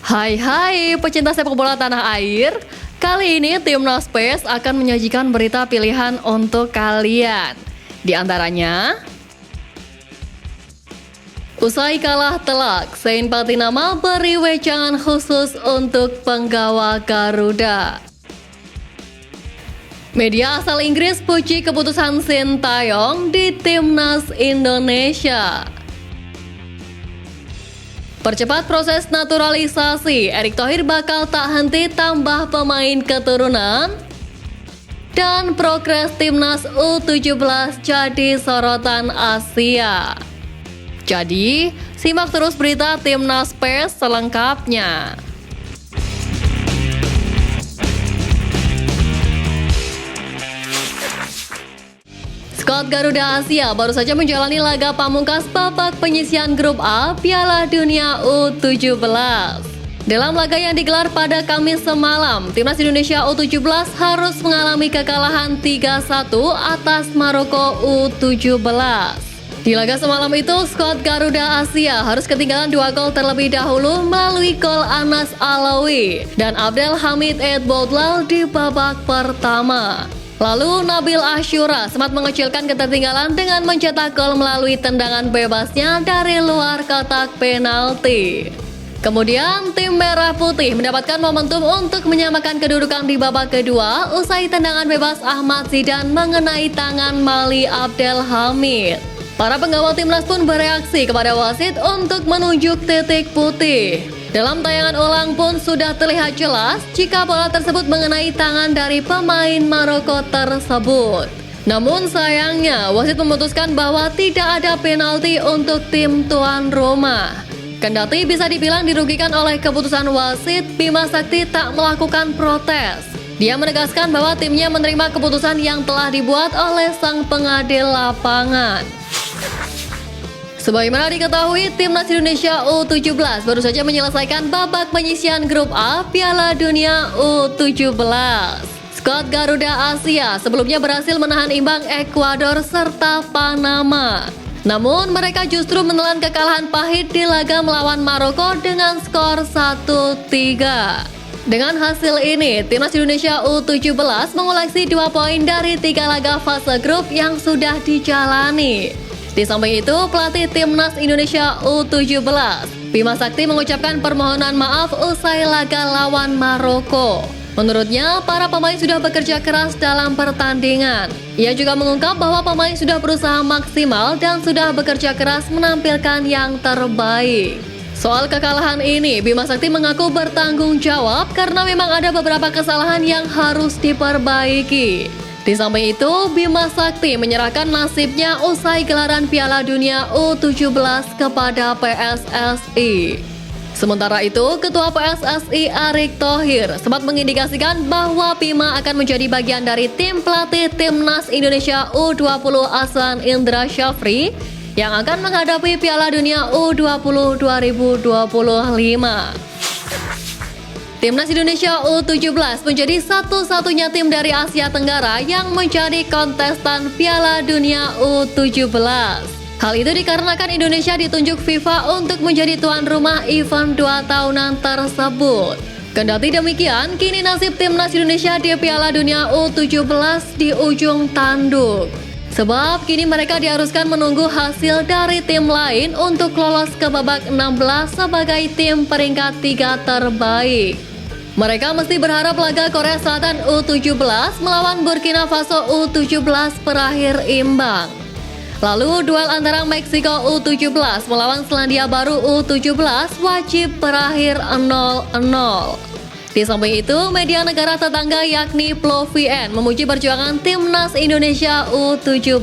Hai pecinta sepak bola tanah air. Kali ini Timnas PES akan menyajikan berita pilihan untuk kalian. Di antaranya, usai kalah telak, Saint Patinama beri wejangan khusus untuk penggawa Garuda. Media asal Inggris puji keputusan Sintayong di Timnas Indonesia. Percepat proses naturalisasi, Erick Thohir bakal tak henti tambah pemain keturunan. Dan progres Timnas U17 jadi sorotan Asia. Jadi, simak terus berita Timnas PES selengkapnya. Skuad Garuda Asia baru saja menjalani laga pamungkas babak penyisihan grup A Piala Dunia U17. Dalam laga yang digelar pada Kamis semalam, Timnas Indonesia U17 harus mengalami kekalahan 3-1 atas Maroko U17. Di laga semalam itu, skuad Garuda Asia harus ketinggalan 2 gol terlebih dahulu melalui gol Anas Alawi dan Abdel Hamid Edboudlal di babak pertama. Lalu Nabil Ashura sempat mengecilkan ketertinggalan dengan mencetak gol melalui tendangan bebasnya dari luar kotak penalti. Kemudian tim Merah Putih mendapatkan momentum untuk menyamakan kedudukan di babak kedua usai tendangan bebas Ahmad Zidane mengenai tangan Mali Abdel Hamid. Para pengawal timnas pun bereaksi kepada wasit untuk menunjuk titik putih. Dalam tayangan ulang pun sudah terlihat jelas jika bola tersebut mengenai tangan dari pemain Maroko tersebut. Namun sayangnya wasit memutuskan bahwa tidak ada penalti untuk tim tuan rumah. Kendati bisa dibilang dirugikan oleh keputusan wasit, Bima Sakti tak melakukan protes. Dia menegaskan bahwa timnya menerima keputusan yang telah dibuat oleh sang pengadil lapangan. Sebagaimana diketahui, Timnas Indonesia U17 baru saja menyelesaikan babak penyisihan grup A Piala Dunia U17. Skuad Garuda Asia sebelumnya berhasil menahan imbang Ekuador serta Panama. Namun mereka justru menelan kekalahan pahit di laga melawan Maroko dengan skor 1-3. Dengan hasil ini, Timnas Indonesia U17 mengoleksi 2 poin dari 3 laga fase grup yang sudah dijalani. Di samping itu, pelatih Timnas Indonesia U17, Bima Sakti mengucapkan permohonan maaf usai laga lawan Maroko. Menurutnya, para pemain sudah bekerja keras dalam pertandingan. Ia juga mengungkap bahwa pemain sudah berusaha maksimal dan sudah bekerja keras menampilkan yang terbaik. Soal kekalahan ini, Bima Sakti mengaku bertanggung jawab karena memang ada beberapa kesalahan yang harus diperbaiki. Di samping itu, Bima Sakti menyerahkan nasibnya usai gelaran Piala Dunia U17 kepada PSSI. Sementara itu, Ketua PSSI Erick Thohir sempat mengindikasikan bahwa Bima akan menjadi bagian dari tim pelatih Timnas Indonesia U20 Ahsan Indra Syafri yang akan menghadapi Piala Dunia U20 2025. Timnas Indonesia U17 menjadi satu-satunya tim dari Asia Tenggara yang menjadi kontestan Piala Dunia U17. Hal itu dikarenakan Indonesia ditunjuk FIFA untuk menjadi tuan rumah event 2 tahunan tersebut. Kendati demikian, kini nasib Timnas Indonesia di Piala Dunia U17 di ujung tanduk. Sebab kini mereka diharuskan menunggu hasil dari tim lain untuk lolos ke babak 16 sebagai tim peringkat 3 terbaik. Mereka mesti berharap laga Korea Selatan U17 melawan Burkina Faso U17 berakhir imbang. Lalu duel antara Meksiko U17 melawan Selandia Baru U17 wajib berakhir 0-0. Di samping itu, media negara tetangga yakni PLOVN memuji perjuangan Timnas Indonesia U17.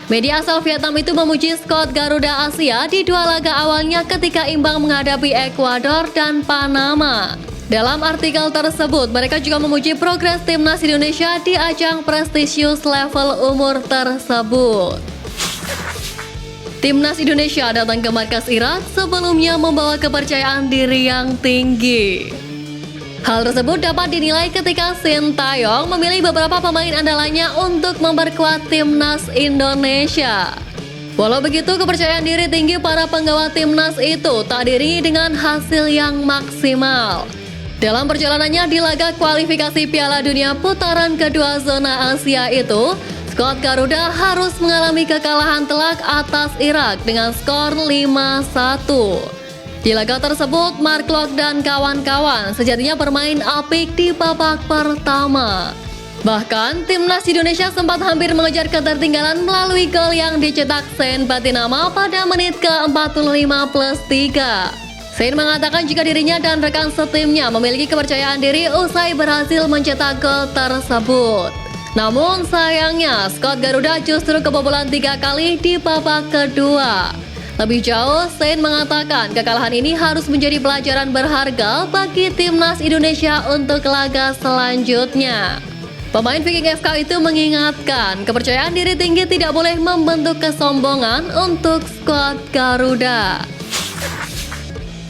Media asal Vietnam itu memuji skuad Garuda Asia di 2 laga awalnya ketika imbang menghadapi Ekuador dan Panama. Dalam artikel tersebut, mereka juga memuji progres Timnas Indonesia di ajang prestisius level umur tersebut. Timnas Indonesia datang ke markas Irak sebelumnya membawa kepercayaan diri yang tinggi. Hal tersebut dapat dinilai ketika Sintayong memilih beberapa pemain andalannya untuk memperkuat Timnas Indonesia. Walau begitu, kepercayaan diri tinggi para penggawa timnas itu tak diiringi dengan hasil yang maksimal. Dalam perjalanannya di laga kualifikasi Piala Dunia putaran kedua zona Asia itu, skuad Garuda harus mengalami kekalahan telak atas Irak dengan skor 5-1. Di laga tersebut, Mark Klok dan kawan-kawan sejatinya bermain apik di babak pertama. Bahkan, timnas Indonesia sempat hampir mengejar ketertinggalan melalui gol yang dicetak Sen Batinama pada menit ke-45+3. Sen mengatakan jika dirinya dan rekan setimnya memiliki kepercayaan diri usai berhasil mencetak gol tersebut. Namun sayangnya, skuad Garuda justru kebobolan 3 kali di babak kedua. Lebih jauh, Sen mengatakan kekalahan ini harus menjadi pelajaran berharga bagi timnas Indonesia untuk laga selanjutnya. Pemain Viking FK itu mengingatkan kepercayaan diri tinggi tidak boleh membentuk kesombongan untuk skuad Garuda.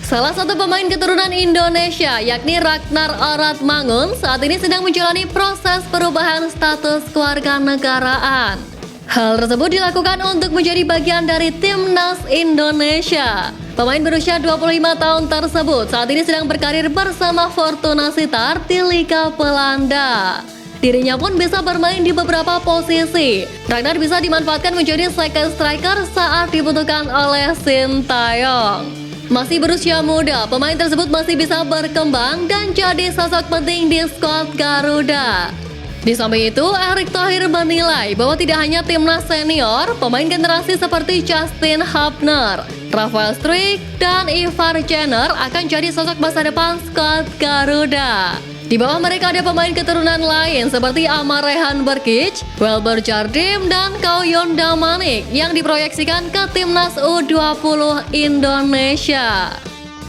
Salah satu pemain keturunan Indonesia yakni Ragnar Oratmangun saat ini sedang menjalani proses perubahan status kewarganegaraan. Hal tersebut dilakukan untuk menjadi bagian dari timnas Indonesia. Pemain berusia 25 tahun tersebut saat ini sedang berkarir bersama Fortuna Sittard di Liga Belanda. Dirinya pun bisa bermain di beberapa posisi. Ragnar bisa dimanfaatkan menjadi second striker saat dibutuhkan oleh Sintayong. Masih berusia muda, pemain tersebut masih bisa berkembang dan jadi sosok penting di skuad Garuda. Di samping itu, Erick Thohir menilai bahwa tidak hanya timnas senior, pemain generasi seperti Justin Hubner, Rafael Struijk, dan Ivar Jenner akan jadi sosok masa depan skuad Garuda. Di bawah mereka ada pemain keturunan lain seperti Amar Rehan Berkic, Welber Jardim, dan Kauyon Damanik yang diproyeksikan ke timnas U20 Indonesia.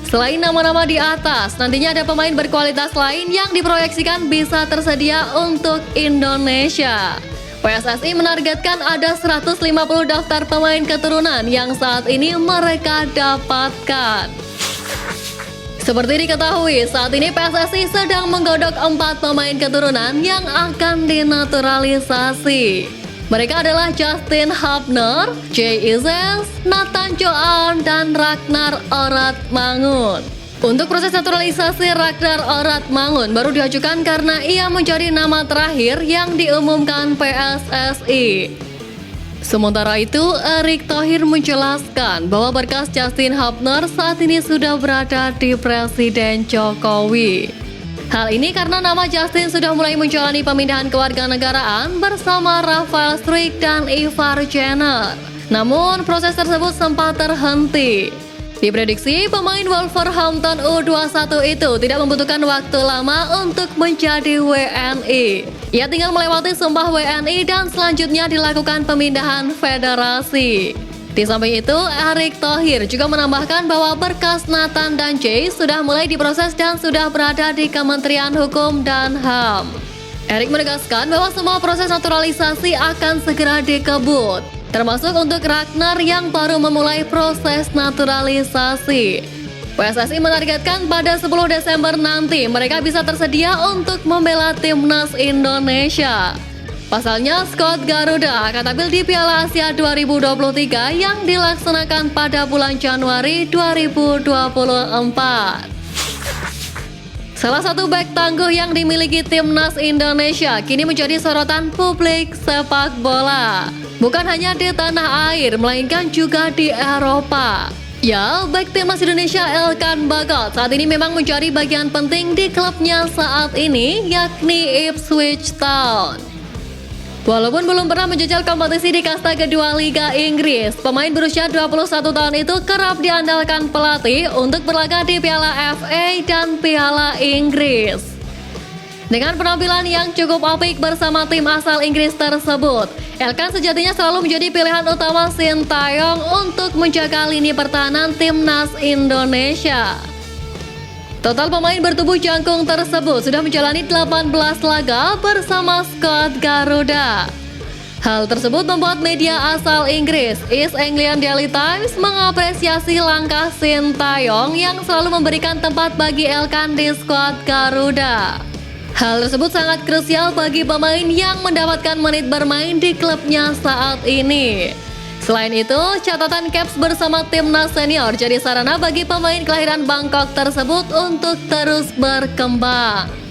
Selain nama-nama di atas, nantinya ada pemain berkualitas lain yang diproyeksikan bisa tersedia untuk Indonesia. PSSI menargetkan ada 150 daftar pemain keturunan yang saat ini mereka dapatkan. Seperti diketahui, saat ini PSSI sedang menggodok 4 pemain keturunan yang akan dinaturalisasi. Mereka adalah Justin Hubner, Jay Izes, Nathan Joan, dan Ragnar Oratmangun. Untuk proses naturalisasi Ragnar Oratmangun baru diajukan karena ia menjadi nama terakhir yang diumumkan PSSI. Sementara itu, Erick Thohir menjelaskan bahwa berkas Justin Hubner saat ini sudah berada di Presiden Jokowi. Hal ini karena nama Justin sudah mulai menjalani pemindahan kewarganegaraan bersama Rafael Struijk dan Ivar Jenner. Namun, proses tersebut sempat terhenti. Diprediksi pemain Wolverhampton U21 itu tidak membutuhkan waktu lama untuk menjadi WNI. Ia tinggal melewati sumpah WNI dan selanjutnya dilakukan pemindahan federasi. Di samping itu, Erick Thohir juga menambahkan bahwa berkas Nathan dan Jay sudah mulai diproses dan sudah berada di Kementerian Hukum dan HAM. Erick menegaskan bahwa semua proses naturalisasi akan segera dikebut, termasuk untuk Ragnar yang baru memulai proses naturalisasi. PSSI menargetkan pada 10 Desember nanti mereka bisa tersedia untuk membela timnas Indonesia. Pasalnya, skuad Garuda akan tampil di Piala Asia 2023 yang dilaksanakan pada bulan Januari 2024. Salah satu bek tangguh yang dimiliki timnas Indonesia kini menjadi sorotan publik sepak bola. Bukan hanya di tanah air, melainkan juga di Eropa. Ya, bek timnas Indonesia Elkan Bagot saat ini memang menjadi bagian penting di klubnya saat ini, yakni Ipswich Town. Walaupun belum pernah menjajal kompetisi di kasta kedua Liga Inggris, pemain berusia 21 tahun itu kerap diandalkan pelatih untuk berlaga di Piala FA dan Piala Inggris. Dengan penampilan yang cukup apik bersama tim asal Inggris tersebut, Elkan sejatinya selalu menjadi pilihan utama Sintayong untuk menjaga lini pertahanan timnas Indonesia. Total pemain bertubuh jangkung tersebut sudah menjalani 18 laga bersama skuad Garuda. Hal tersebut membuat media asal Inggris, East Anglian Daily Times, mengapresiasi langkah Sintayong yang selalu memberikan tempat bagi Elkan di skuad Garuda. Hal tersebut sangat krusial bagi pemain yang mendapatkan menit bermain di klubnya saat ini. Selain itu, catatan caps bersama timnas senior jadi sarana bagi pemain kelahiran Bangkok tersebut untuk terus berkembang.